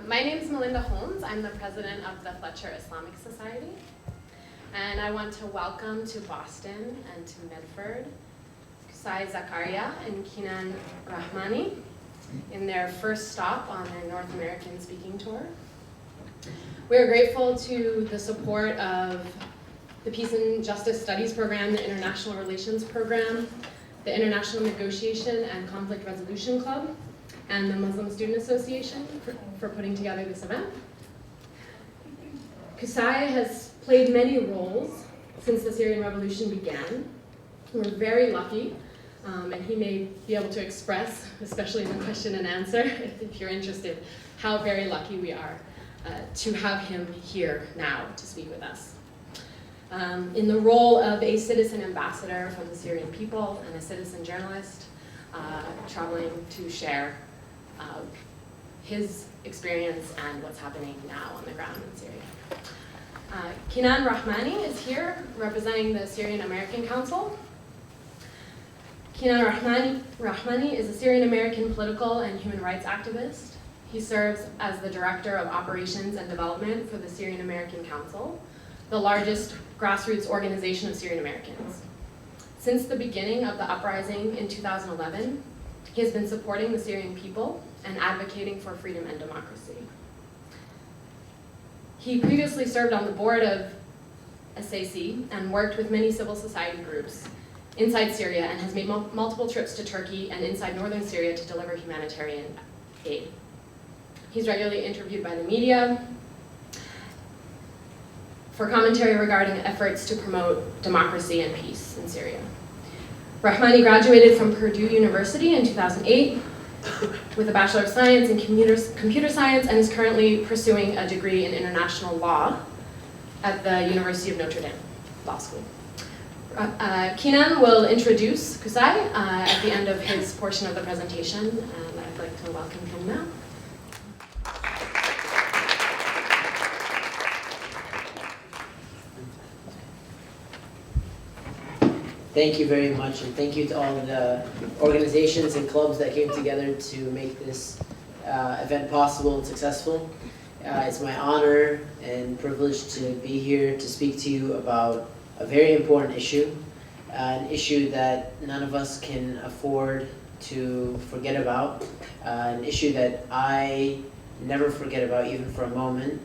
My name is Melinda Holmes. I'm the president of the Fletcher Islamic Society. And I want to welcome to Boston and to Medford Qusai Zakarya and Kinan Rahmani in their first stop on their North American speaking tour. We are grateful to the support of the Peace and Justice Studies Program, the International Relations Program, the International Negotiation and Conflict Resolution Club, and the Muslim Student Association for putting together this event. Qusai has played many roles since the Syrian revolution began. We're very lucky, and he may be able to express, especially in the question and answer, if you're interested, how very lucky we are to have him here now to speak with us. In the role of a citizen ambassador from the Syrian people and a citizen journalist, traveling to share his experience and what's happening now on the ground in Syria. Kinan Rahmani is here representing the Syrian American Council. Kinan Rahmani is a Syrian American political and human rights activist. He serves as the Director of Operations and Development for the Syrian American Council, the largest grassroots organization of Syrian Americans. Since the beginning of the uprising in 2011, he has been supporting the Syrian people and advocating for freedom and democracy. He previously served on the board of SAC and worked with many civil society groups inside Syria and has made multiple trips to Turkey and inside northern Syria to deliver humanitarian aid. He's regularly interviewed by the media for commentary regarding efforts to promote democracy and peace in Syria. Rahmani graduated from Purdue University in 2008 with a Bachelor of Science in Computer Science and is currently pursuing a degree in International Law at the University of Notre Dame Law School. Kinan will introduce Qusai at the end of his portion of the presentation, and I'd like to welcome him now. Thank you very much, and thank you to all of the organizations and clubs that came together to make this event possible and successful. It's my honor and privilege to be here to speak to you about a very important issue, an issue that none of us can afford to forget about, an issue that I never forget about even for a moment,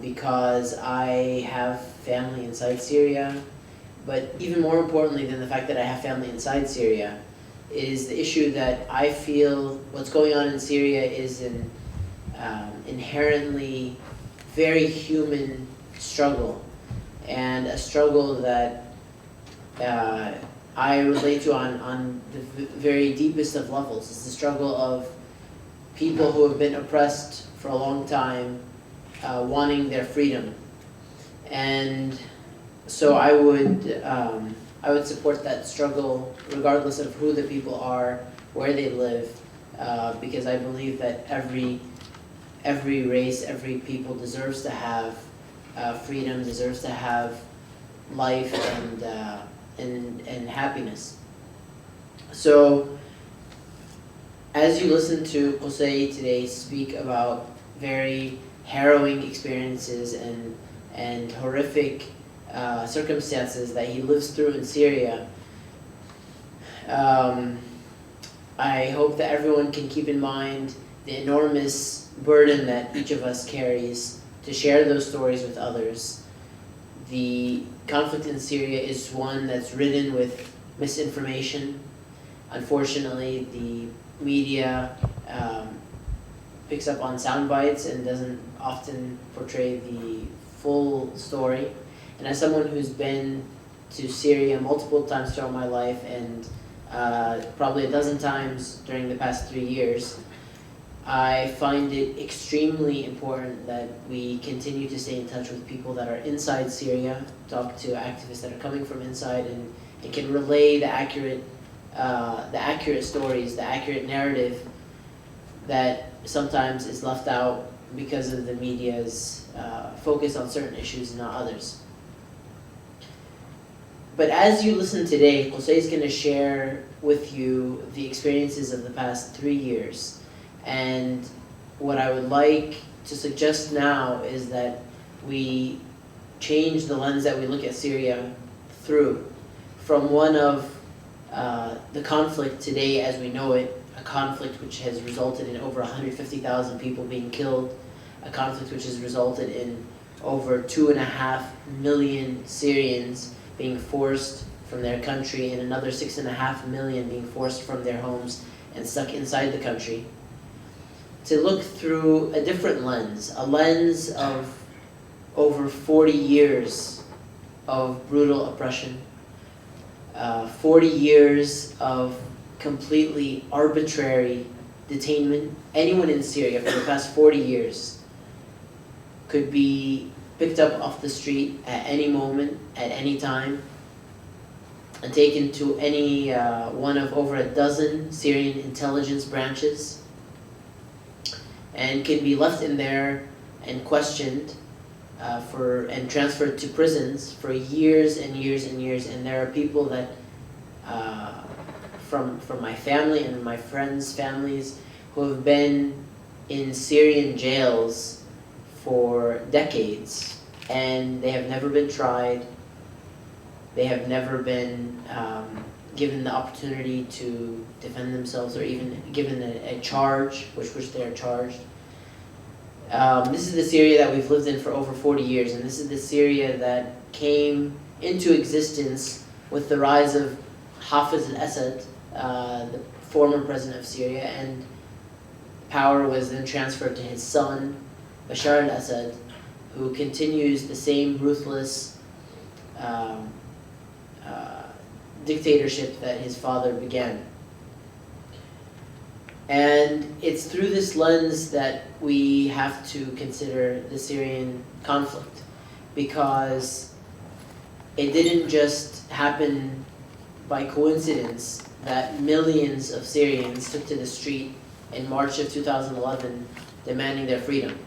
because I have family inside Syria. But even more importantly than the fact that I have family inside Syria is the issue that I feel what's going on in Syria is an inherently very human struggle, and a struggle that I relate to on the very deepest of levels. It's the struggle of people who have been oppressed for a long time, wanting their freedom. And so I would support that struggle regardless of who the people are, where they live, because I believe that every race, every people deserves to have freedom, deserves to have life and happiness. So as you listen to Qusai today speak about very harrowing experiences and horrific circumstances that he lives through in Syria, I hope that everyone can keep in mind the enormous burden that each of us carries to share those stories with others. The conflict in Syria is one that's ridden with misinformation. Unfortunately, the media picks up on sound bites and doesn't often portray the full story. And as someone who's been to Syria multiple times throughout my life, and probably a dozen times during the past 3 years, I find it extremely important that we continue to stay in touch with people that are inside Syria, talk to activists that are coming from inside, and can relay the accurate stories, the accurate narrative that sometimes is left out because of the media's focus on certain issues and not others. But as you listen today, Qusai is going to share with you the experiences of the past 3 years and what I would like to suggest now is that we change the lens that we look at Syria through, from one of the conflict today as we know it, a conflict which has resulted in over 150,000 people being killed, a conflict which has resulted in over 2.5 million Syrians being forced from their country and another 6.5 million being forced from their homes and stuck inside the country, to look through a different lens, a lens of over 40 years of brutal oppression, 40 years of completely arbitrary detainment. Anyone in Syria for the past 40 years could be picked up off the street at any moment, at any time, and taken to any one of over a dozen Syrian intelligence branches, and can be left in there and questioned and transferred to prisons for years and years and years. And there are people that from my family and my friends' families who have been in Syrian jails for decades, and they have never been tried. They have never been given the opportunity to defend themselves, or even given a charge, which they are charged. This is the Syria that we've lived in for over 40 years, and this is the Syria that came into existence with the rise of Hafiz al-Assad, the former president of Syria, and power was then transferred to his son, Bashar al-Assad, who continues the same ruthless dictatorship that his father began. And it's through this lens that we have to consider the Syrian conflict, because it didn't just happen by coincidence that millions of Syrians took to the street in March of 2011 demanding their freedom.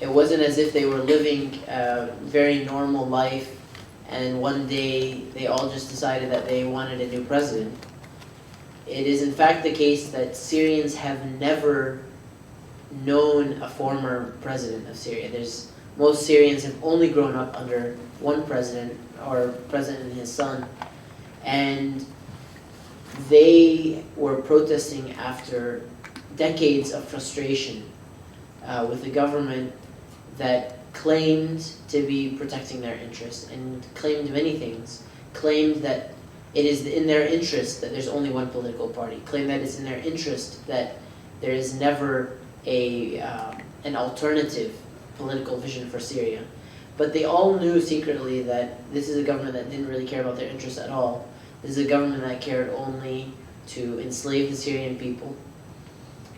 It wasn't as if they were living a very normal life and one day they all just decided that they wanted a new president. It is in fact the case that Syrians have never known a former president of Syria. Most Syrians have only grown up under one president, or president and his son, and they were protesting after decades of frustration with a government that claimed to be protecting their interests, and claimed many things. Claimed that it is in their interest that there's only one political party. Claimed that it's in their interest that there is never an alternative political vision for Syria. But they all knew secretly that this is a government that didn't really care about their interests at all. This is a government that cared only to enslave the Syrian people.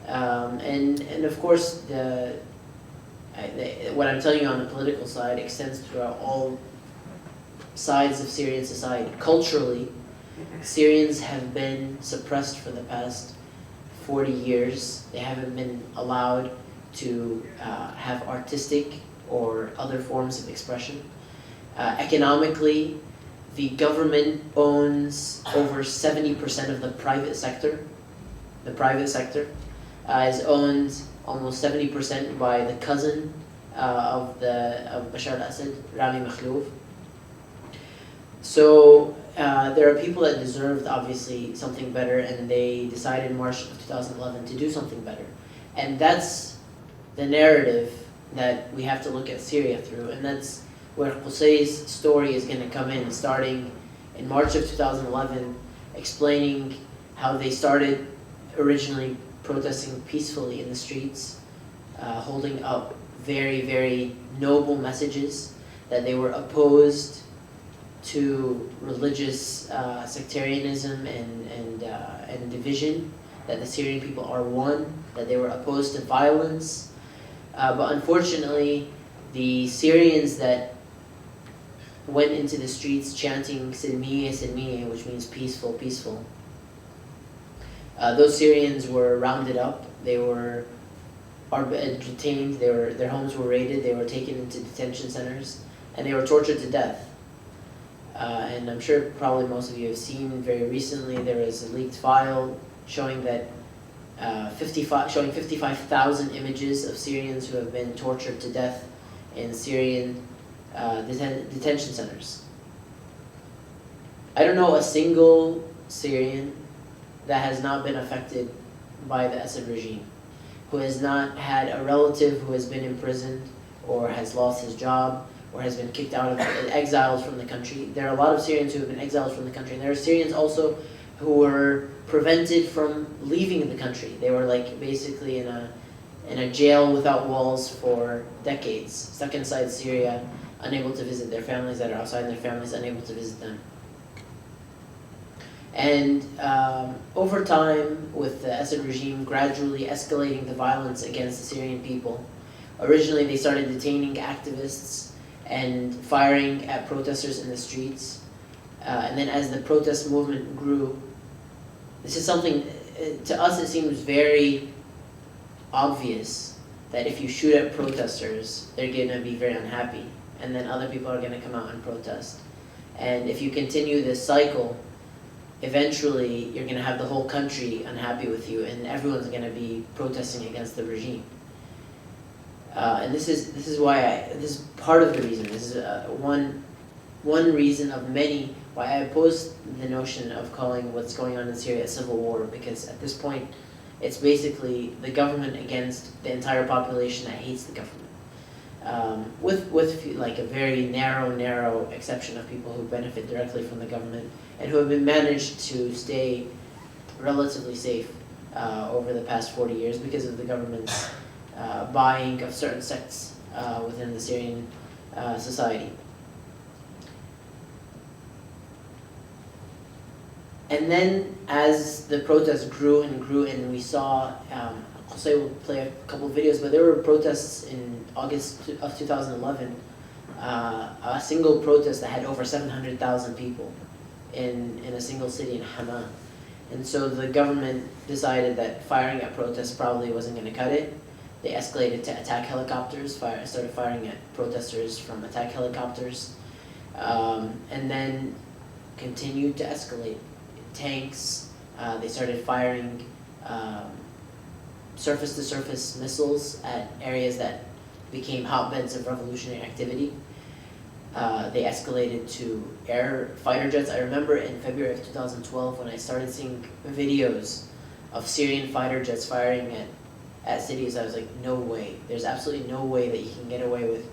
And of course, what I'm telling you on the political side extends throughout all sides of Syrian society. Culturally, Syrians have been suppressed for the past 40 years. They haven't been allowed to have artistic or other forms of expression. Economically, the government owns over 70% of the private sector. The private sector is owned almost 70% by the cousin of Bashar al-Assad, Rami Makhlouf. So there are people that deserved, obviously, something better, and they decided in March of 2011 to do something better. And that's the narrative that we have to look at Syria through, and that's where Qusai's story is going to come in, starting in March of 2011, explaining how they started originally protesting peacefully in the streets, holding up very, very noble messages that they were opposed to religious sectarianism and division, that the Syrian people are one, that they were opposed to violence. But unfortunately, the Syrians that went into the streets chanting Silmiye, Silmiye, which means peaceful, peaceful, those Syrians were rounded up. They were detained. Their homes were raided. They were taken into detention centers, and they were tortured to death. And I'm sure probably most of you have seen very recently there was a leaked file showing that showing 55,000 images of Syrians who have been tortured to death in Syrian detention centers. I don't know a single Syrian that has not been affected by the Assad regime, who has not had a relative who has been imprisoned or has lost his job or has been kicked out of, exiled from the country. There are a lot of Syrians who have been exiled from the country, and there are Syrians also who were prevented from leaving the country. They were like basically in a jail without walls for decades, stuck inside Syria, unable to visit their families that are outside, and their families unable to visit them. And over time, with the Assad regime gradually escalating the violence against the Syrian people, originally they started detaining activists and firing at protesters in the streets. And then as the protest movement grew, this is something, to us it seems very obvious that if you shoot at protesters, they're going to be very unhappy. And then other people are going to come out and protest. And if you continue this cycle, eventually you're going to have the whole country unhappy with you, and everyone's going to be protesting against the regime. And this is why this is part of the reason. This is one reason of many why I oppose the notion of calling what's going on in Syria a civil war, because at this point it's basically the government against the entire population that hates the government. With like a very narrow exception of people who benefit directly from the government and who have been managed to stay relatively safe over the past 40 years because of the government's buying of certain sects within the Syrian society. And then as the protests grew and we saw, Qusai will play a couple of videos, but there were protests in August of 2011, a single protest that had over 700,000 people in a single city in Hama. And so the government decided that firing at protests probably wasn't going to cut it. They escalated to attack helicopters, started firing at protesters from attack helicopters, and then continued to escalate. Tanks, they started firing surface-to-surface missiles at areas that became hotbeds of revolutionary activity. They escalated to air fighter jets. I remember in February of 2012 when I started seeing videos of Syrian fighter jets firing at cities, I was like, no way. There's absolutely no way that you can get away with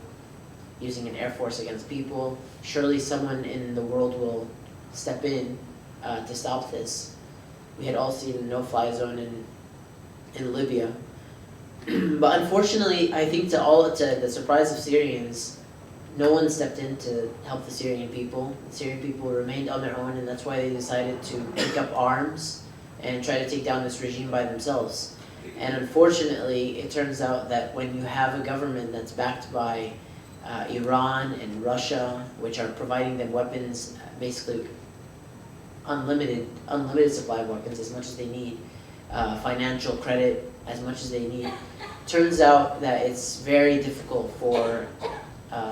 using an air force against people. Surely someone in the world will step in to stop this. We had all seen the no-fly zone in Libya. But unfortunately, I think to the surprise of Syrians, no one stepped in to help the Syrian people. The Syrian people remained on their own, and that's why they decided to pick up arms and try to take down this regime by themselves. And unfortunately, it turns out that when you have a government that's backed by Iran and Russia, which are providing them weapons, basically unlimited supply of weapons, as much as they need, financial credit as much as they need, turns out that it's very difficult for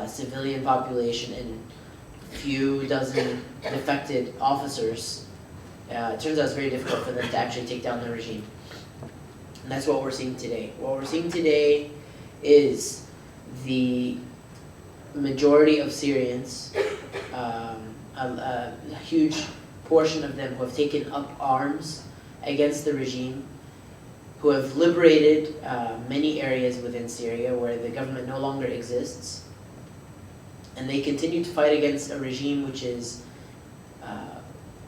civilian population and few dozen defected officers. It turns out it's very difficult for them to actually take down the regime. And that's what we're seeing today. What we're seeing today is the majority of Syrians, a huge portion of them who have taken up arms against the regime, who have liberated many areas within Syria where the government no longer exists, and they continue to fight against a regime which is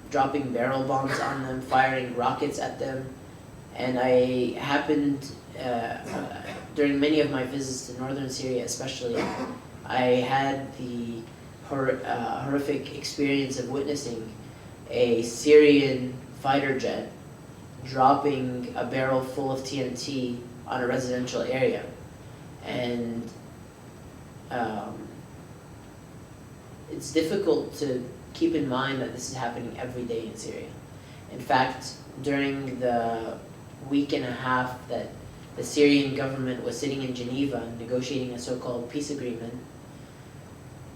dropping barrel bombs on them, firing rockets at them. And I happened, during many of my visits to northern Syria especially, I had the horrific experience of witnessing a Syrian fighter jet dropping a barrel full of TNT on a residential area. And it's difficult to keep in mind that this is happening every day in Syria. In fact, during the week and a half that the Syrian government was sitting in Geneva negotiating a so-called peace agreement,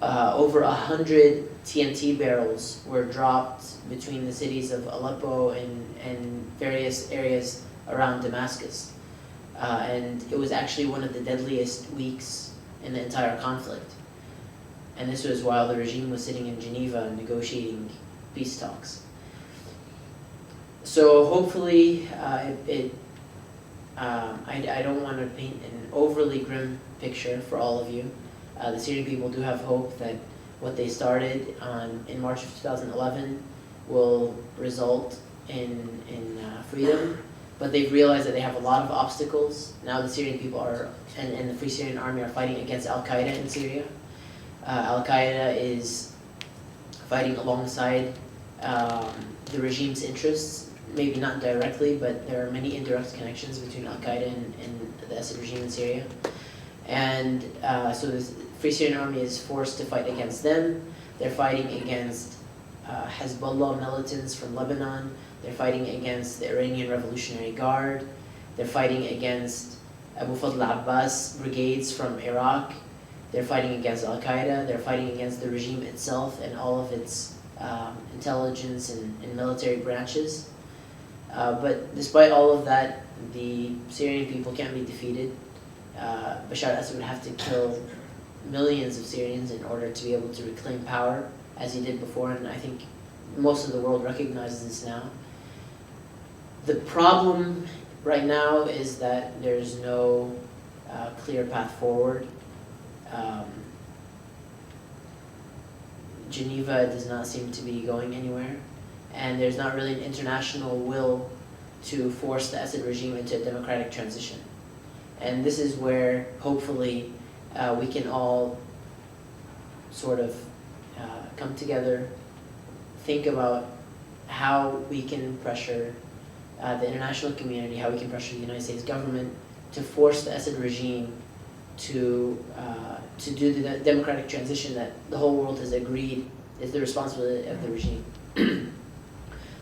over 100 TNT barrels were dropped between the cities of Aleppo and various areas around Damascus. And it was actually one of the deadliest weeks in the entire conflict. And this was while the regime was sitting in Geneva negotiating peace talks. So hopefully, I don't want to paint an overly grim picture for all of you. The Syrian people do have hope that what they started in March of 2011 will result in freedom, but they've realized that they have a lot of obstacles. Now the Syrian people and the Free Syrian Army are fighting against Al-Qaeda in Syria. Al-Qaeda is fighting alongside the regime's interests, maybe not directly, but there are many indirect connections between Al-Qaeda and the Assad regime in Syria. And so the Free Syrian Army is forced to fight against them. They're fighting against Hezbollah militants from Lebanon. They're fighting against the Iranian Revolutionary Guard. They're fighting against Abu Fadl Abbas brigades from Iraq. They're fighting against Al-Qaeda. They're fighting against the regime itself and all of its intelligence and military branches. But despite all of that, the Syrian people can't be defeated. Bashar al-Assad would have to kill millions of Syrians in order to be able to reclaim power, as he did before, and I think most of the world recognizes this now. The problem right now is that there's no clear path forward. Geneva does not seem to be going anywhere, and there's not really an international will to force the Assad regime into a democratic transition. And this is where, hopefully, we can all sort of come together, think about how we can pressure the international community, how we can pressure the United States government to force the Assad regime to do the democratic transition that the whole world has agreed is the responsibility of the regime.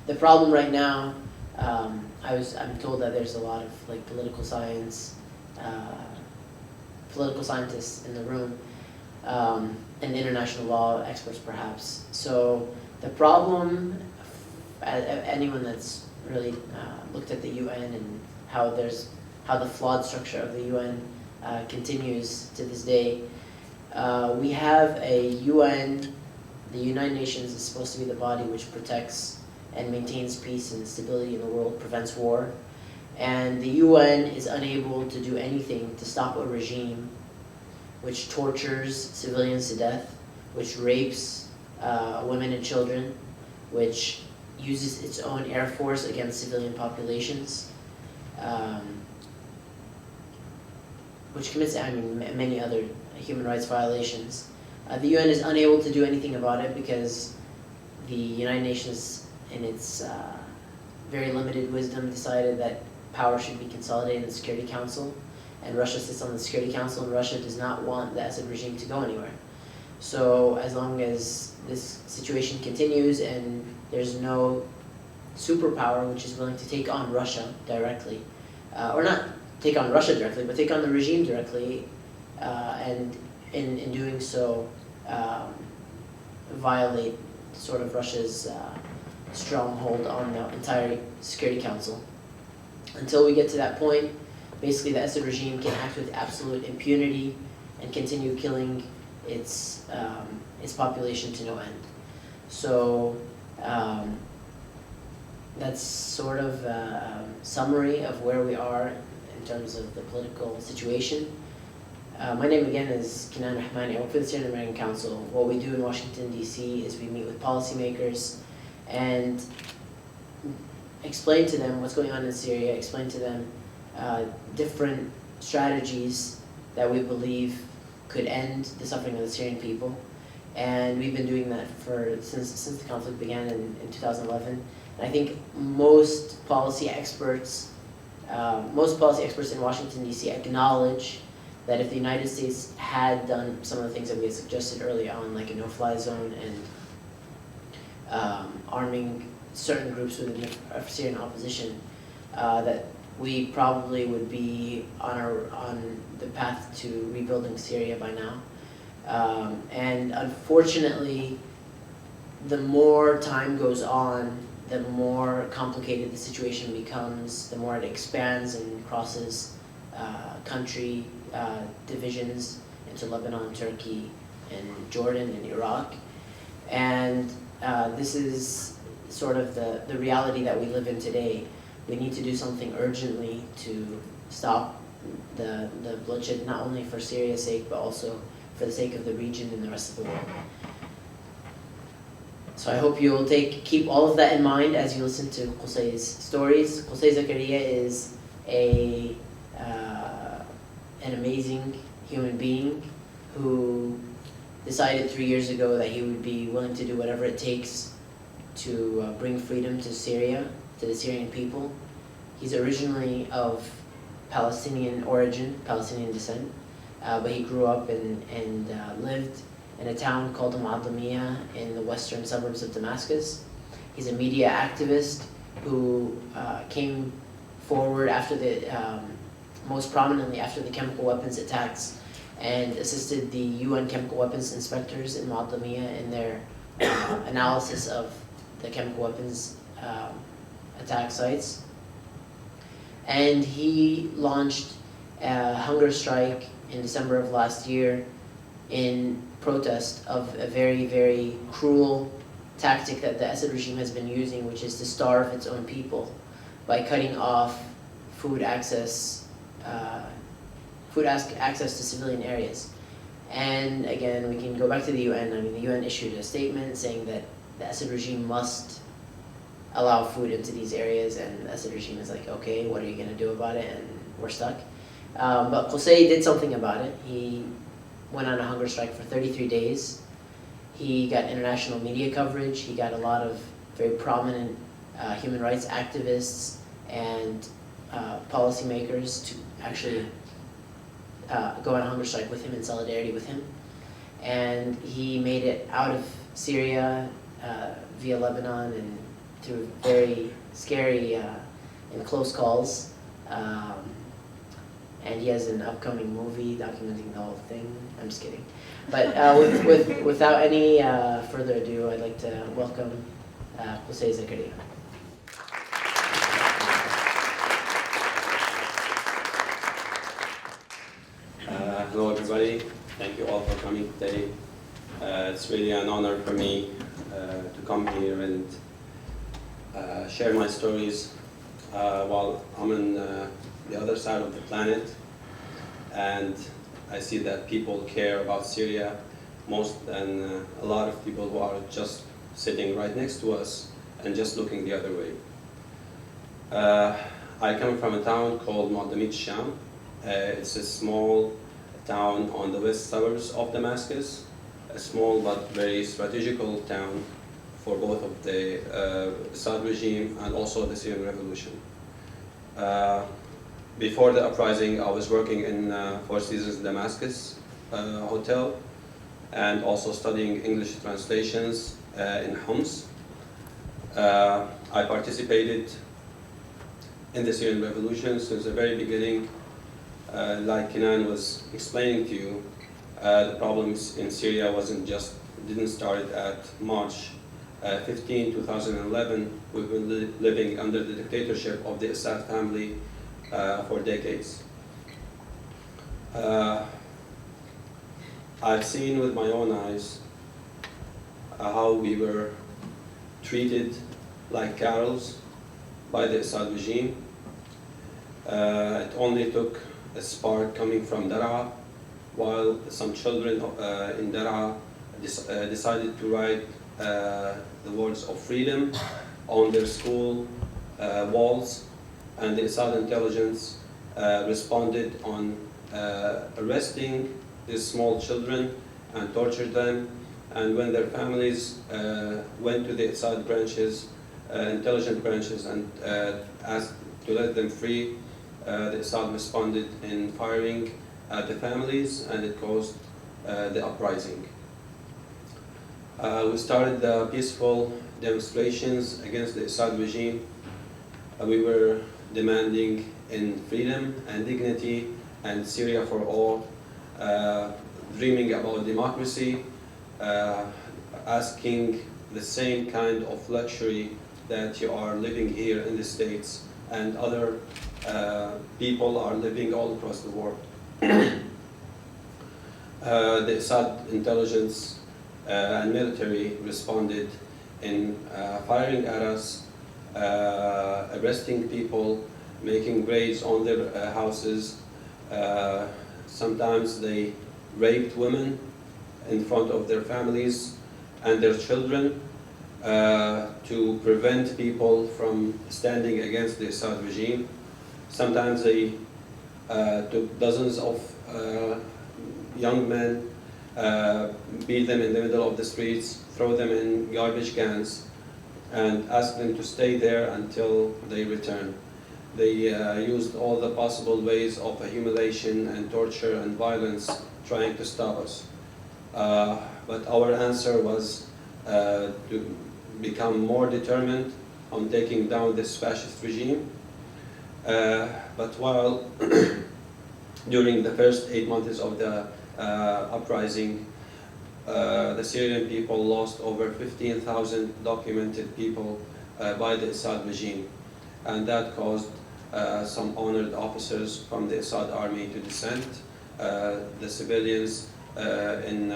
The problem right now, I'm told that there's a lot of political scientists in the room, and international law experts perhaps. So the problem, anyone that's really looked at the UN and how the flawed structure of the UN continues to this day, we have a UN. The United Nations is supposed to be the body which protects and maintains peace and stability in the world, prevents war. And the UN is unable to do anything to stop a regime which tortures civilians to death, which rapes women and children, which uses its own air force against civilian populations, which commits many other human rights violations. The UN is unable to do anything about it because the United Nations, in its very limited wisdom, decided that power should be consolidated in the Security Council, and Russia sits on the Security Council, and Russia does not want the Assad regime to go anywhere. So as long as this situation continues and there's no superpower which is willing to take on Russia directly, or not take on Russia directly, but take on the regime directly, and in doing so violate sort of Russia's stronghold on the entire Security Council. Until we get to that point, basically the Assad regime can act with absolute impunity and continue killing its population to no end. So that's sort of a summary of where we are in terms of the political situation. My name again is Kinan Rahmani. I work for the Syrian American Council. What we do in Washington, D.C. is we meet with policymakers and explain to them what's going on in Syria, explain to them different strategies that we believe could end the suffering of the Syrian people. And we've been doing that since the conflict began in 2011. And I think most policy experts in Washington, D.C. acknowledge that if the United States had done some of the things that we had suggested early on, like a no-fly zone and arming certain groups within the Syrian opposition, that we probably would be on the path to rebuilding Syria by now. And unfortunately, the more time goes on, the more complicated the situation becomes, the more it expands and crosses country divisions into Lebanon, Turkey, and Jordan and Iraq. And this is sort of the reality that we live in today. We need to do something urgently to stop the bloodshed, not only for Syria's sake, but also for the sake of the region and the rest of the world. So I hope you will keep all of that in mind as you listen to Qusai's stories. Qusai Zakarya is an amazing human being who decided 3 years ago that he would be willing to do whatever it takes to bring freedom to Syria, to the Syrian people. He's originally of Palestinian origin, Palestinian descent, but he grew up and lived in a town called Mohammed in the western suburbs of Damascus. He's a media activist who came forward after most prominently after the chemical weapons attacks, and assisted the UN chemical weapons inspectors in Mohammed in their analysis of the chemical weapons attack sites. And he launched a hunger strike in December of last year in protest of a very, very cruel tactic that the Assad regime has been using, which is to starve its own people by cutting off food access to civilian areas. And again, we can go back to the UN. I mean, the UN issued a statement saying that the Assad regime must allow food into these areas, and the Assad regime is like, okay, what are you going to do about it? And we're stuck. But Qusai did something about it. He went on a hunger strike for 33 days. He got international media coverage. He got a lot of very prominent human rights activists and policymakers to actually go on a hunger strike with him in solidarity with him. And he made it out of Syria via Lebanon and through very scary and close calls. And he has an upcoming movie documenting the whole thing. I'm just kidding. But without any further ado, I'd like to welcome Qusai Zakarya. Hello everybody, thank you all for coming today. It's really an honor for me to come here and share my stories while I'm on the other side of the planet, and I see that people care about Syria most than a lot of people who are just sitting right next to us and just looking the other way. I come from a town called Mohammed Story. It's a small town on the west suburbs of Damascus, a small but very strategical town for both of the Assad regime and also the Syrian revolution. Before the uprising, I was working in Four Seasons Damascus hotel and also studying English translations in Homs. I participated in the Syrian revolution since the very beginning. Like Kenan was explaining to you, the problems in Syria didn't start at March 15, 2011. We've been living under the dictatorship of the Assad family for decades. I've seen with my own eyes how we were treated like cows by the Assad regime. It only took a spark coming from Daraa, while some children in Daraa decided to write the words of freedom on their school walls, and the Assad intelligence responded on arresting these small children and tortured them. And when their families went to the Assad branches, intelligence branches, and asked to let them free, the Assad responded in firing at the families, and it caused the uprising. We started the peaceful demonstrations against the Assad regime. We were demanding in freedom and dignity and Syria for all, dreaming about democracy, asking the same kind of luxury that you are living here in the States and other people are living all across the world. The Assad intelligence and military responded in firing at us, arresting people, making raids on their houses. Sometimes they raped women in front of their families and their children to prevent people from standing against the Assad regime. Sometimes they took dozens of young men, beat them in the middle of the streets, throw them in garbage cans, and ask them to stay there until they return. They used all the possible ways of humiliation and torture and violence trying to stop us. But our answer was to become more determined on taking down this fascist regime. But while during the first 8 months of the uprising, the Syrian people lost over 15,000 documented people by the Assad regime, and that caused some honored officers from the Assad army to dissent. The civilians in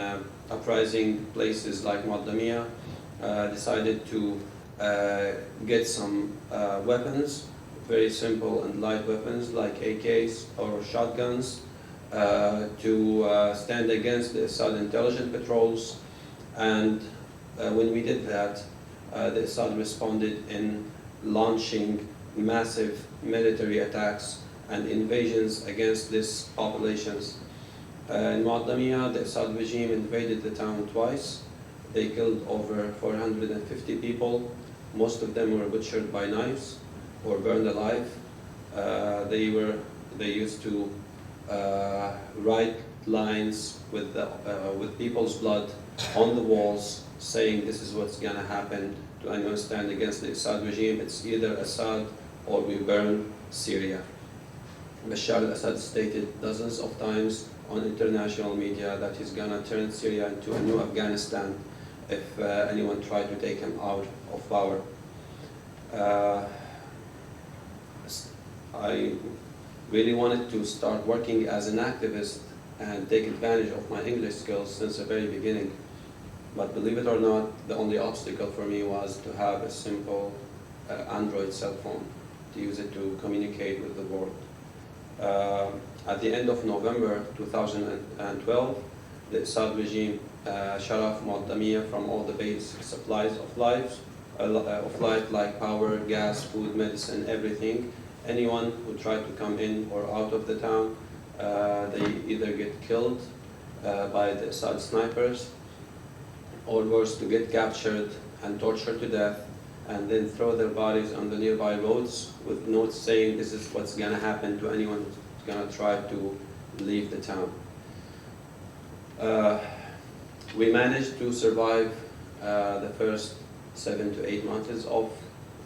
uprising places like Muaddamia decided to get some weapons, very simple and light weapons like AKs or shotguns, to stand against the Assad intelligence patrols. And when we did that, the Assad responded in launching massive military attacks and invasions against these populations. In Muaddamia, the Assad regime invaded the town twice. They killed over 450 people. Most of them were butchered by knives or burned alive. They used to write lines with people's blood on the walls, saying this is what's going to happen to anyone stand against the Assad regime. It's either Assad or we burn Syria. Bashar al-Assad stated dozens of times on international media that he's going to turn Syria into a new Afghanistan if anyone tried to take him out of power. I really wanted to start working as an activist and take advantage of my English skills since the very beginning. But believe it or not, the only obstacle for me was to have a simple Android cell phone, to use it to communicate with the world. At the end of November 2012, the Assad regime shut off Muaddamia from all the basic supplies of life like power, gas, food, medicine, everything. Anyone who tried to come in or out of the town, they either get killed by the Assad snipers, or worse, to get captured and tortured to death, and then throw their bodies on the nearby roads with notes saying this is what's going to happen to anyone who's going to try to leave the town. We managed to survive the first 7 to 8 months of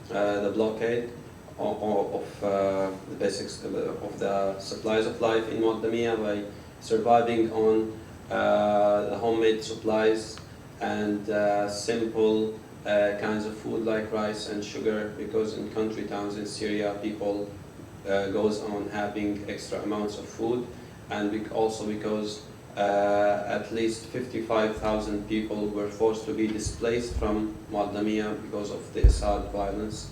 the blockade of the basics of the supplies of life in Muaddamia by surviving on the homemade supplies and simple kinds of food like rice and sugar, because in country towns in Syria people goes on having extra amounts of food, and also because at least 55,000 people were forced to be displaced from Muaddamia because of the Assad violence.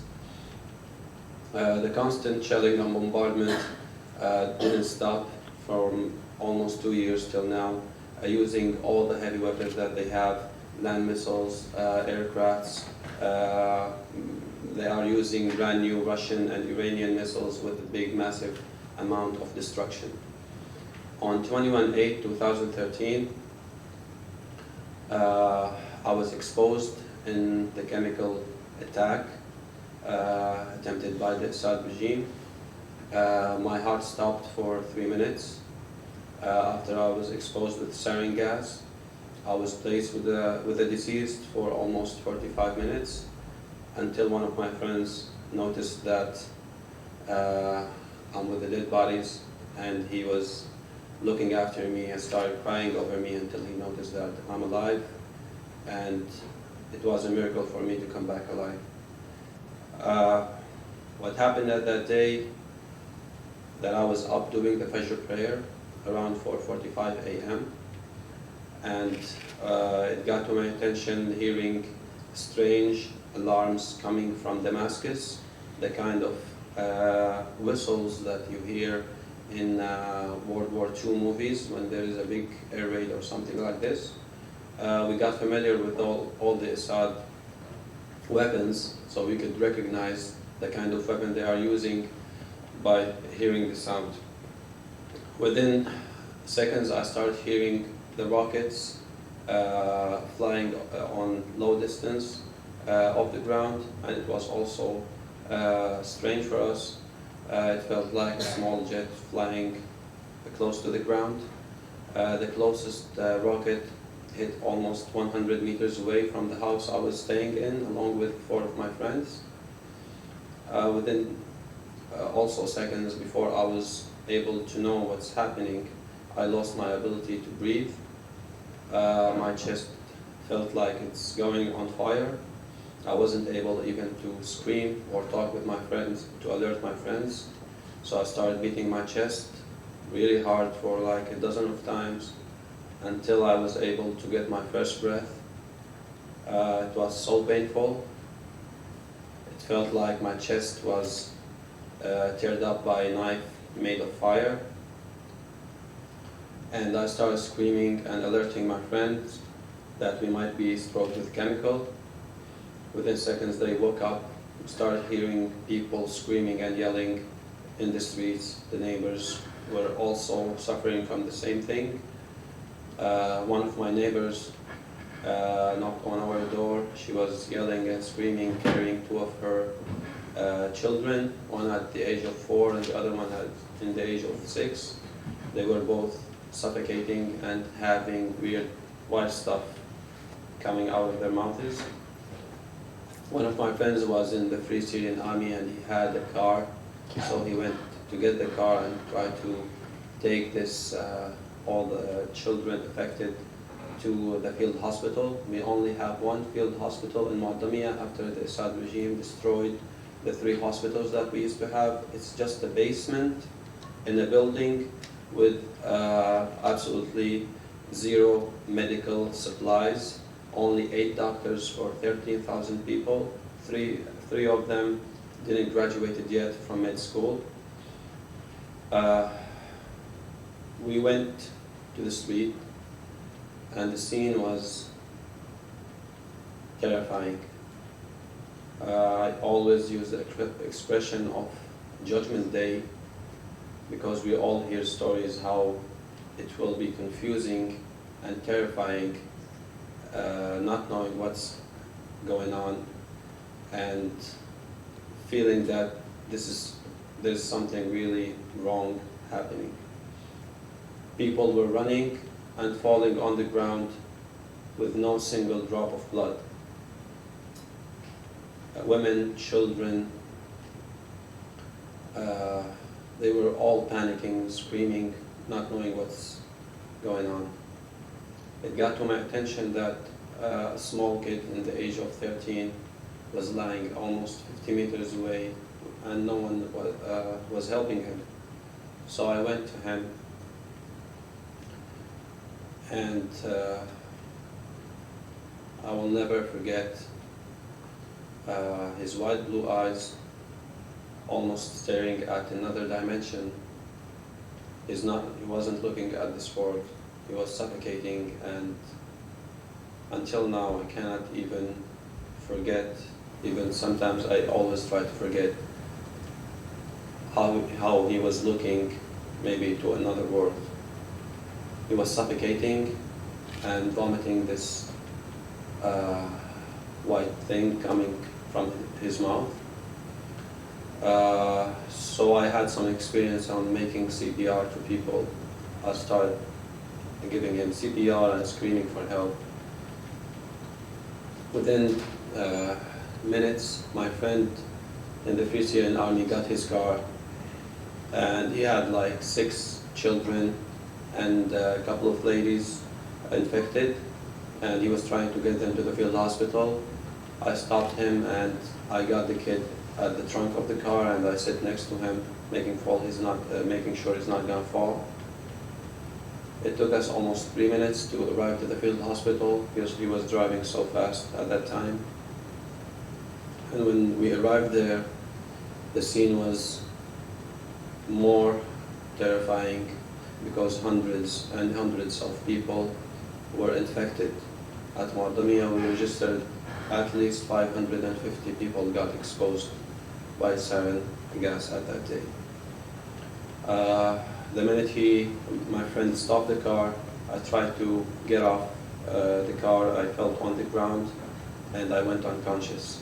The constant shelling and bombardment didn't stop from almost 2 years till now, using all the heavy weapons that they have, land missiles, aircrafts. They are using brand new Russian and Iranian missiles with a big, massive amount of destruction. On 21/8/2013, I was exposed in the chemical attack attempted by the Assad regime. My heart stopped for 3 minutes after I was exposed with sarin gas. I was placed with the deceased for almost 45 minutes until one of my friends noticed that I'm with the dead bodies, and he was looking after me and started crying over me until he noticed that I'm alive, and it was a miracle for me to come back alive. What happened at that day, that I was up doing the Fajr prayer around 4:45 a.m. and it got to my attention hearing strange alarms coming from Damascus, the kind of whistles that you hear in World War II movies when there is a big air raid or something like this. We got familiar with all the Assad weapons, so we could recognize the kind of weapon they are using by hearing the sound. Within seconds, I started hearing the rockets flying on low distance off the ground, and it was also strange for us. It felt like a small jet flying close to the ground. The closest rocket hit almost 100 meters away from the house I was staying in, along with 4 of my friends. Within also seconds before I was able to know what's happening, I lost my ability to breathe. My chest felt like it's going on fire. I wasn't able even to scream or talk with my friends to alert my friends. So I started beating my chest really hard for like a dozen of times until I was able to get my first breath. It was so painful. It felt like my chest was teared up by a knife made of fire. And I started screaming and alerting my friends that we might be stroked with chemical. Within seconds they woke up, started hearing people screaming and yelling in the streets. The neighbors were also suffering from the same thing. One of my neighbors knocked on our door. She was yelling and screaming, carrying 2 of her children, one at the age of 4 and the other one in the age of 6. They were both suffocating and having weird white stuff coming out of their mouths. One of my friends was in the Free Syrian Army and he had a car, so he went to get the car and tried to take this all the children affected to the field hospital. We only have one field hospital in Muaddamia after the Assad regime destroyed the 3 hospitals that we used to have. It's just a basement in a building with absolutely 0 medical supplies, only 8 doctors for 13,000 people. Three of them didn't graduate yet from med school. We went to the street and the scene was terrifying. I always use the expression of Judgment Day because we all hear stories how it will be confusing and terrifying, not knowing what's going on and feeling that there's something really wrong happening. People were running and falling on the ground with no single drop of blood. Women, children, they were all panicking, screaming, not knowing what's going on. It got to my attention that a small kid in the age of 13 was lying almost 50 meters away and no one was helping him. So I went to him and I will never forget his wide blue eyes almost staring at another dimension. He wasn't looking at this world. He was suffocating, and until now I cannot even forget. Even sometimes I always try to forget how he was looking maybe to another world. He was suffocating and vomiting this white thing coming from his mouth. So I had some experience on making CPR to people. I started giving him CPR and screaming for help. Within minutes, my friend in the Free Syrian Army got his car, and he had like 6 children and a couple of ladies infected, and he was trying to get them to the field hospital. I stopped him and I got the kid at the trunk of the car, and I sit next to him, making sure he's not gonna fall. It took us almost 3 minutes to arrive to the field hospital because he was driving so fast at that time. And when we arrived there, the scene was more terrifying because hundreds and hundreds of people were infected. At Mardamia, we registered at least 550 people got exposed by sarin gas at that day. The minute my friend stopped the car, I tried to get off the car. I fell on the ground and I went unconscious.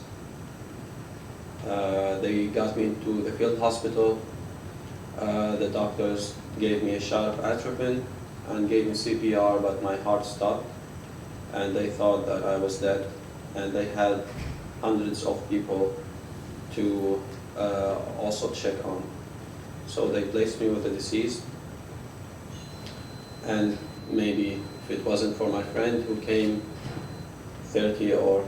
They got me into the field hospital. The doctors gave me a shot of atropine and gave me CPR, but my heart stopped and they thought that I was dead, and they had hundreds of people to also check on. So they placed me with the deceased, and maybe if it wasn't for my friend who came 30 or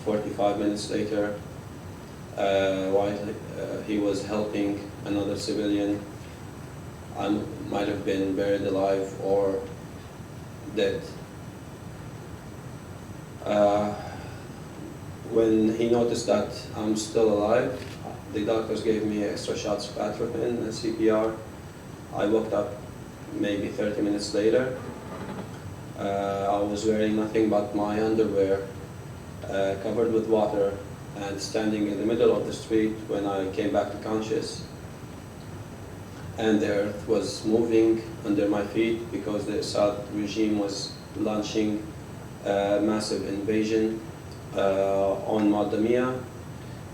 45 minutes later while he was helping another civilian, I might have been buried alive or dead. When he noticed that I'm still alive, the doctors gave me extra shots of atropine and CPR. I woke up maybe 30 minutes later. I was wearing nothing but my underwear, covered with water, and standing in the middle of the street when I came back to conscious. And the earth was moving under my feet because the Assad regime was launching a massive invasion on Mardamia.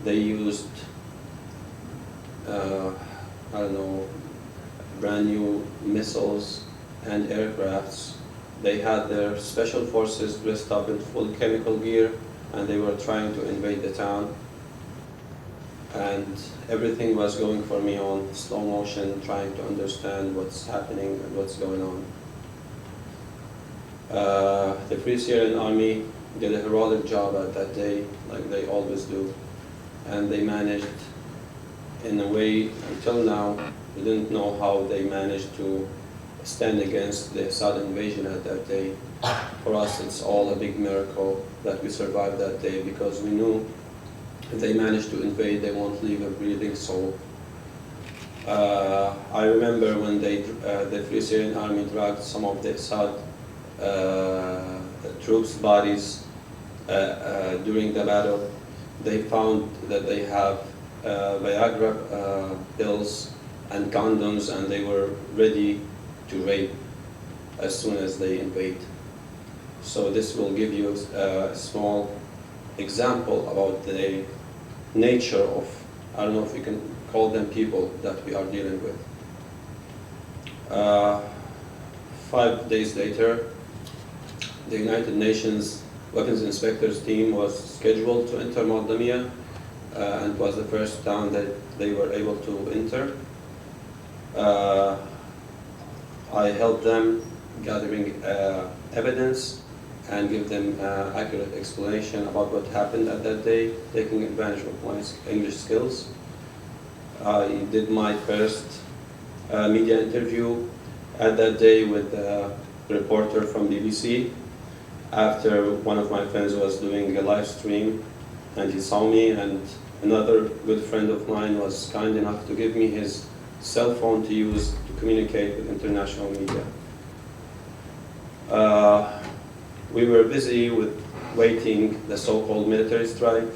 They used, brand new missiles and aircrafts. They had their special forces dressed up in full chemical gear, and they were trying to invade the town. And everything was going for me on slow motion, trying to understand what's happening and what's going on. The Free Syrian Army did a heroic job at that day, like they always do. And they managed, in a way, until now, we didn't know how they managed to stand against the Assad invasion at that day. For us, it's all a big miracle that we survived that day, because we knew if they managed to invade, they won't leave a breathing soul. I remember when the Free Syrian Army dragged some of the Assad troops' bodies during the battle. They found that they have Viagra pills and condoms, and they were ready to rape as soon as they invade. So this will give you a small example about the nature of, I don't know if we can call them people, that we are dealing with. 5 days later, the United Nations Weapons Inspectors team was scheduled to enter Mardamia, and it was the first town that they were able to enter. I helped them gathering evidence and give them accurate explanation about what happened at that day, taking advantage of my English skills. I did my first media interview at that day with a reporter from BBC. After one of my friends was doing a live stream and he saw me, and another good friend of mine was kind enough to give me his cell phone to use to communicate with international media. We were busy with waiting the so-called military strike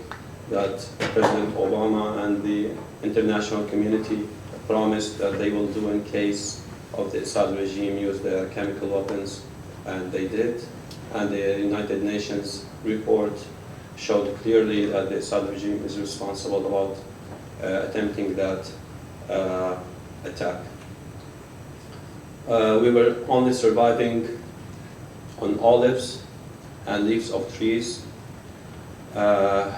that President Obama and the international community promised that they will do in case of the Assad regime use their chemical weapons, and they did. And the United Nations report showed clearly that the Assad regime is responsible about attempting that attack. We were only surviving on olives and leaves of trees,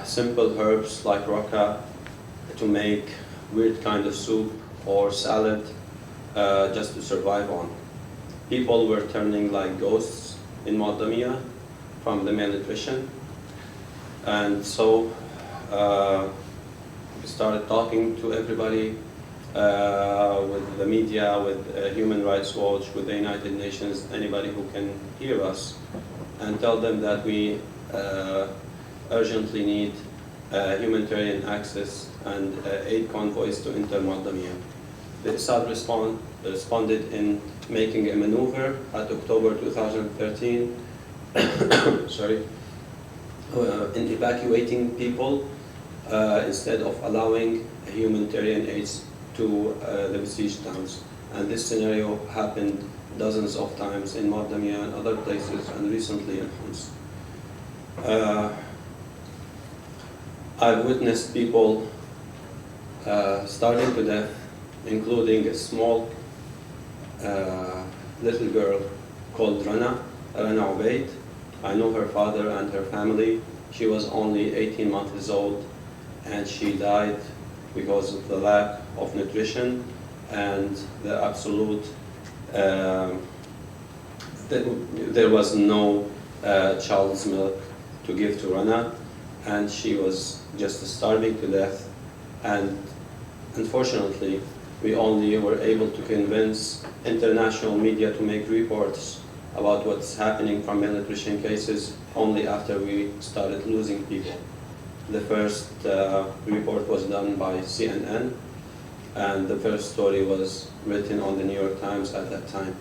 simple herbs like rocca to make weird kind of soup or salad just to survive on. People were turning like ghosts in Mardamia from the malnutrition, and so started talking to everybody, with the media, with Human Rights Watch, with the United Nations, anybody who can hear us, and tell them that we urgently need humanitarian access and aid convoys to enter Moldamia. The Assad responded in making a maneuver at October 2013, sorry, in evacuating people instead of allowing humanitarian aid to the besieged towns. And this scenario happened dozens of times in Moldamia and other places, and recently in Homs. I've witnessed people starving to death, including a small little girl called Rana Ubaid. I know her father and her family. She was only 18 months old, and she died because of the lack of nutrition and the absolute, there was no child's milk to give to Rana, and she was just starving to death. And unfortunately, we only were able to convince international media to make reports about what's happening from malnutrition cases only after we started losing people. The first report was done by CNN, and the first story was written on the New York Times at that time.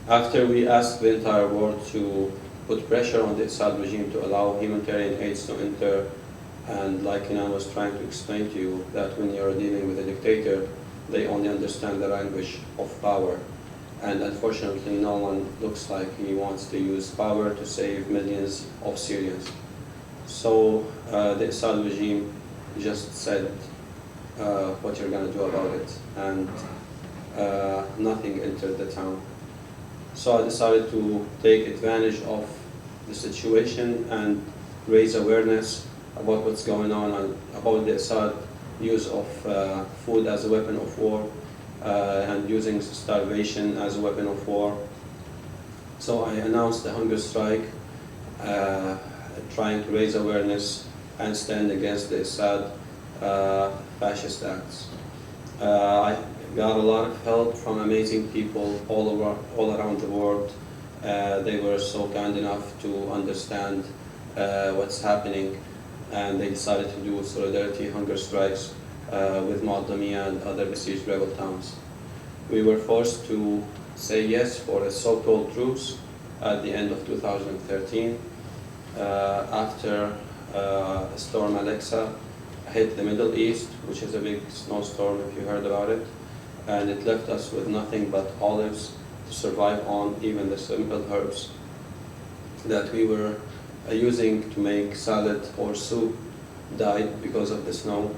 After we asked the entire world to put pressure on the Assad regime to allow humanitarian aids to enter, and like Kenan was trying to explain to you, that when you're dealing with a dictator, they only understand the language of power. And unfortunately, no one looks like he wants to use power to save millions of Syrians. So the Assad regime just said what you're going to do about it, and nothing entered the town. So I decided to take advantage of the situation and raise awareness about what's going on and about the Assad use of food as a weapon of war, and using starvation as a weapon of war. So I announced a hunger strike, trying to raise awareness and stand against the Assad fascist acts. I got a lot of help from amazing people all around the world. They were so kind enough to understand what's happening, and they decided to do solidarity hunger strikes with Moldamia and other besieged rebel towns. We were forced to say yes for a so-called truce at the end of 2013 after Storm Alexa hit the Middle East, which is a big snowstorm if you heard about it, and it left us with nothing but olives to survive on. Even the simple herbs that we were using to make salad or soup died because of the snow,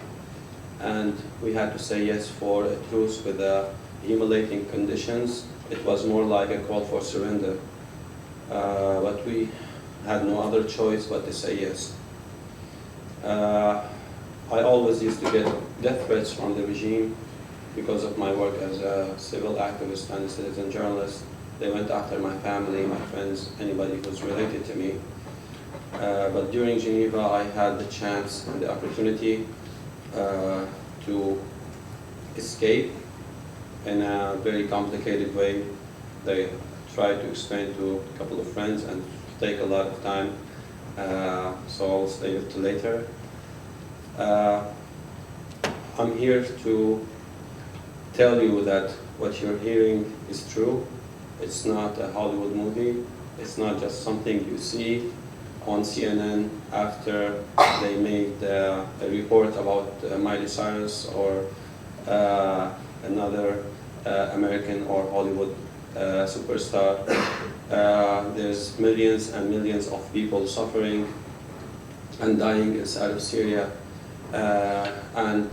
and we had to say yes for a truce with the humiliating conditions. It was more like a call for surrender, but we had no other choice but to say yes. I always used to get death threats from the regime because of my work as a civil activist and a citizen journalist. They went after my family, my friends, anybody who's related to me. But during Geneva, I had the chance and the opportunity to escape in a very complicated way. They tried to explain to a couple of friends and take a lot of time, so I'll save it to later. I'm here to tell you that what you're hearing is true. It's not a Hollywood movie. It's not just something you see on CNN after they made a report about Miley Cyrus or another American or Hollywood superstar. There's millions and millions of people suffering and dying inside of Syria, and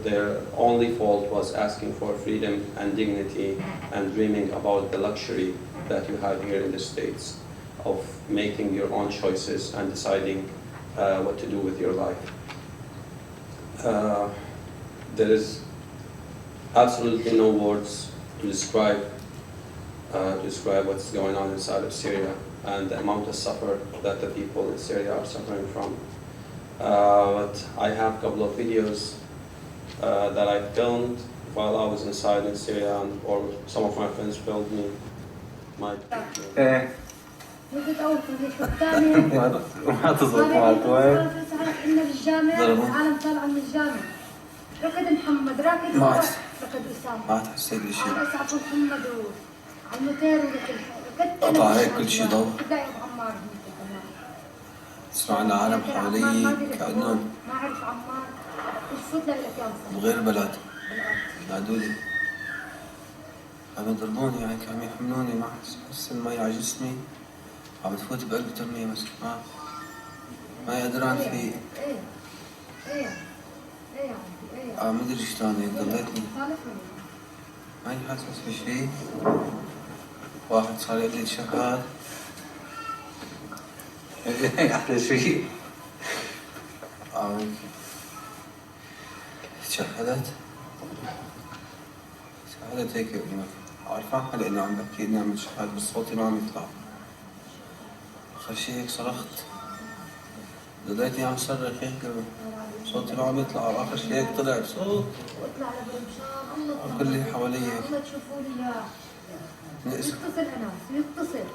their only fault was asking for freedom and dignity and dreaming about the luxury that you have here in the States of making your own choices and deciding what to do with your life. There is absolutely no words to describe what's going on inside of Syria. and the amount of suffer that the people in Syria are suffering from. But I have a couple of videos that I filmed while I was inside in Syria, or some of my friends filmed me. ما تزبط معك وين؟ ضربوا؟ العالم طالعة من الجامع. ركض محمد، راكد ركض أسامة. ما حسيت بشيء. أنا ساعة محمد وعلى الموتير وركض. قطع هيك كل شيء ضوء. سمعنا عالم حوالي كأنهم ما أعرف عمار. الفوت للأكياس. بغير بلد. نادولي. عم يضربوني يعني عم يحملوني ما حس المي على جسمي. عم تفوت بقلب ترمية بس ما قدران في. ما ادري شلون هيك ضليتني. ماني حاسس بشيء. واحد صار يقول لي شهاد. أحلى شيء. شهدت هيك عارفة لأنه عم بحكي إني عم بشهد بس صوتي ما عم يطلع. آخر شي هيك صرخت. ضليتني عم صرخ هيك صوتي ما عم يطلع وآخر شي هيك طلع صوت. كل اللي حوالي هيك. الله تشوفوا لي إياه. يتصل أنس يتصل.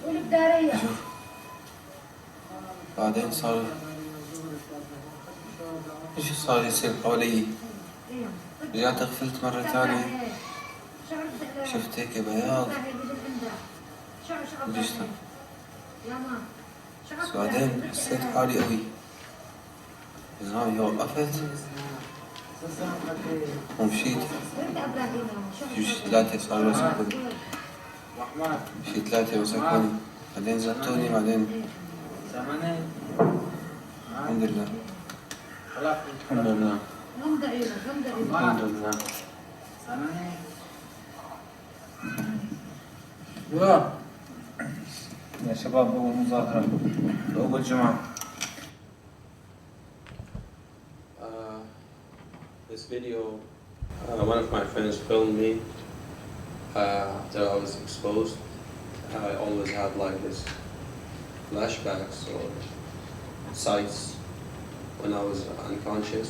والبدارية. بعدين صار إيش صار يصير حوالي. رجعت غفلت مرة ثانية شفت هيك بياض بجسمي بس بعدين حسيت حالي قوي زماني وقفت ومشيت شي 3 صاروا مسكوني شي 3 مسكوني بعدين زبطوني بعدين الحمد لله الحمد لله الحمد لله يا شباب أول مظاهرة أول جمعة. This video, one of my friends filmed me after I was exposed. I always had like this flashbacks or sights when I was unconscious.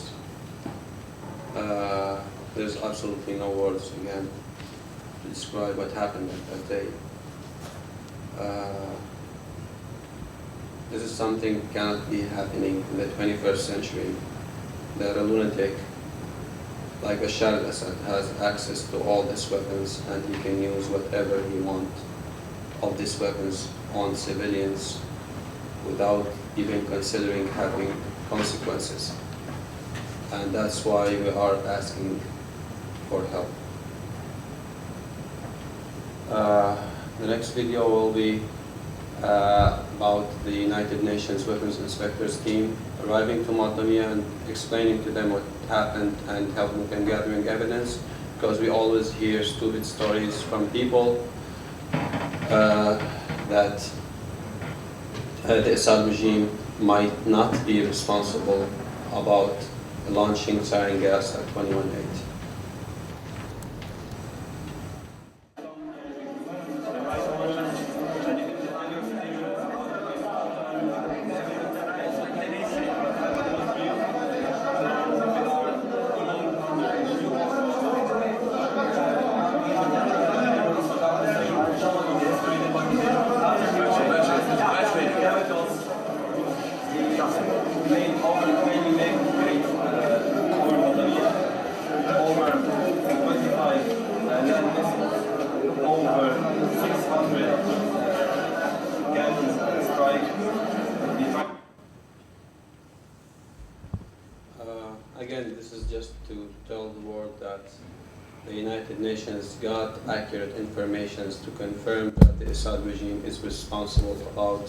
There's absolutely no words again to describe what happened that day. This is something cannot be happening in the 21st century. That a lunatic like Bashar al-Assad has access to all these weapons and he can use whatever he wants of these weapons on civilians without even considering having consequences. And that's why we are asking for help. The next video will be about the United Nations Weapons Inspectors team arriving to Madamia and explaining to them what happened and helping them gathering evidence, because we always hear stupid stories from people that the Assad regime might not be responsible about launching sarin gas at 21/8. Again, this is just to tell the world that the United Nations got accurate information to confirm that the Assad regime is responsible about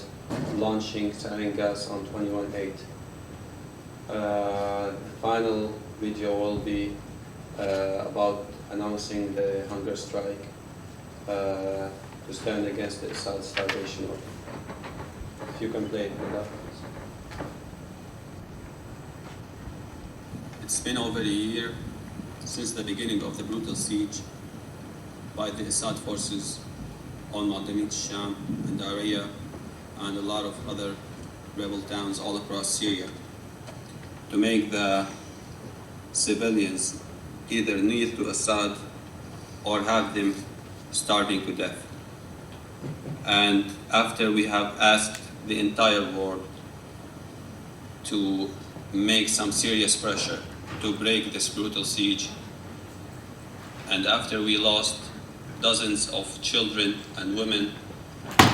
launching sarin gas on 21/8. The final video will be about announcing the hunger strike to stand against the Assad starvation order. If you can play it with that. It's been over a year since the beginning of the brutal siege by the Assad forces on Madamit Sham and Daraya and a lot of other rebel towns all across Syria to make the civilians either kneel to Assad or have them starving to death. And after we have asked the entire world to make some serious pressure to break this brutal siege, and after we lost dozens of children and women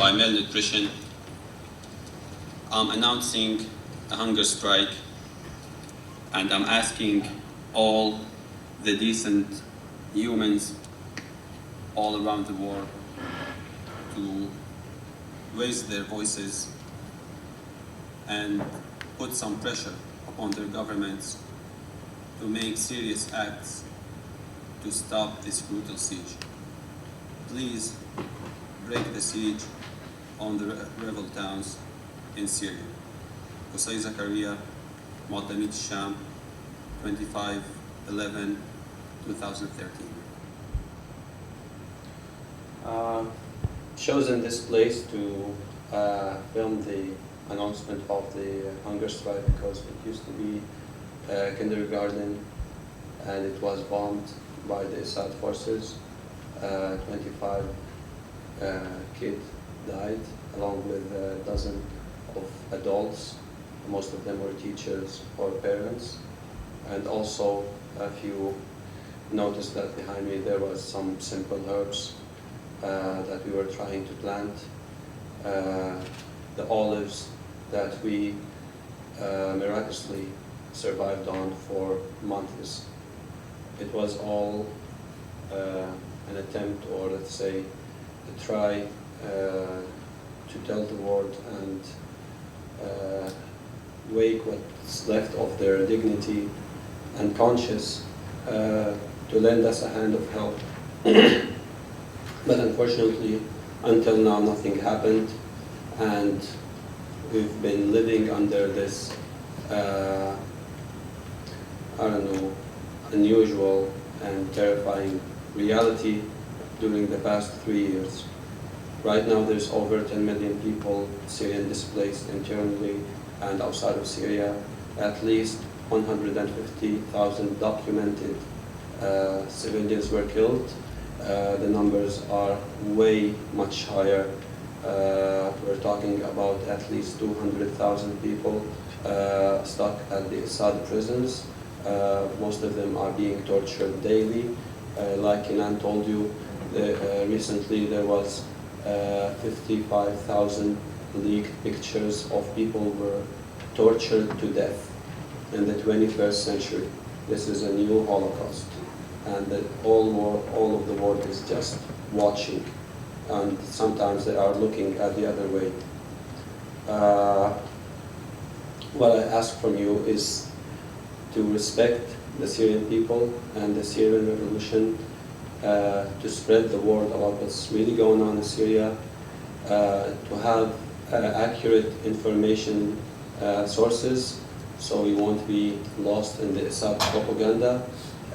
by malnutrition, I'm announcing a hunger strike, and I'm asking all the decent humans all around the world to raise their voices and put some pressure upon their governments to make serious acts to stop this brutal siege. Please break the siege on the rebel towns in Syria. Qusai Zakarya, Mohammed Story, 25/11/2013. Chosen this place to film the announcement of the hunger strike because it used to be a kindergarten and it was bombed by the Assad forces. 25 kids died along with a dozen of adults. Most of them were teachers or parents. And also, if you notice that behind me there was some simple herbs that we were trying to plant. The olives that we miraculously survived on for months. It was all an attempt, or let's say, a try to tell the world and wake what's left of their dignity and conscience to lend us a hand of help. But unfortunately, until now, nothing happened, and we've been living under this, unusual and terrifying reality during the past 3 years. Right now, there's over 10 million people Syrian displaced internally and outside of Syria. At least 150,000 documented civilians were killed. The numbers are way much higher. We're talking about at least 200,000 people stuck at the Assad prisons. Most of them are being tortured daily. Like Kenan told you, recently there was 55,000 leaked pictures of people who were tortured to death in the 21st century. This is a new Holocaust, and that all of the world is just watching, and sometimes they are looking at the other way. What I ask from you is to respect the Syrian people and the Syrian revolution, to spread the word about what's really going on in Syria, to have accurate information sources so we won't be lost in the Assad propaganda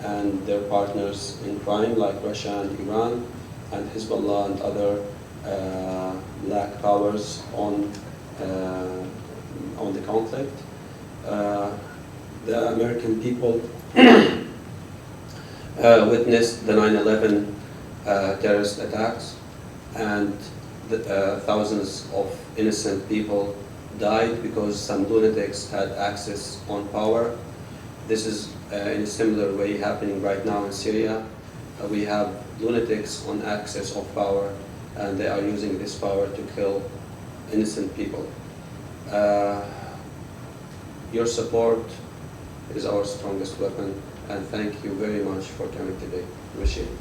and their partners in crime like Russia and Iran and Hezbollah and other black powers on the conflict. The American people witnessed the 9/11 terrorist attacks, and thousands of innocent people died because some lunatics had access on power. This is in a similar way happening right now in Syria. We have lunatics on access of power, and they are using this power to kill innocent people. Your support is our strongest weapon, and thank you very much for coming today. Appreciate it.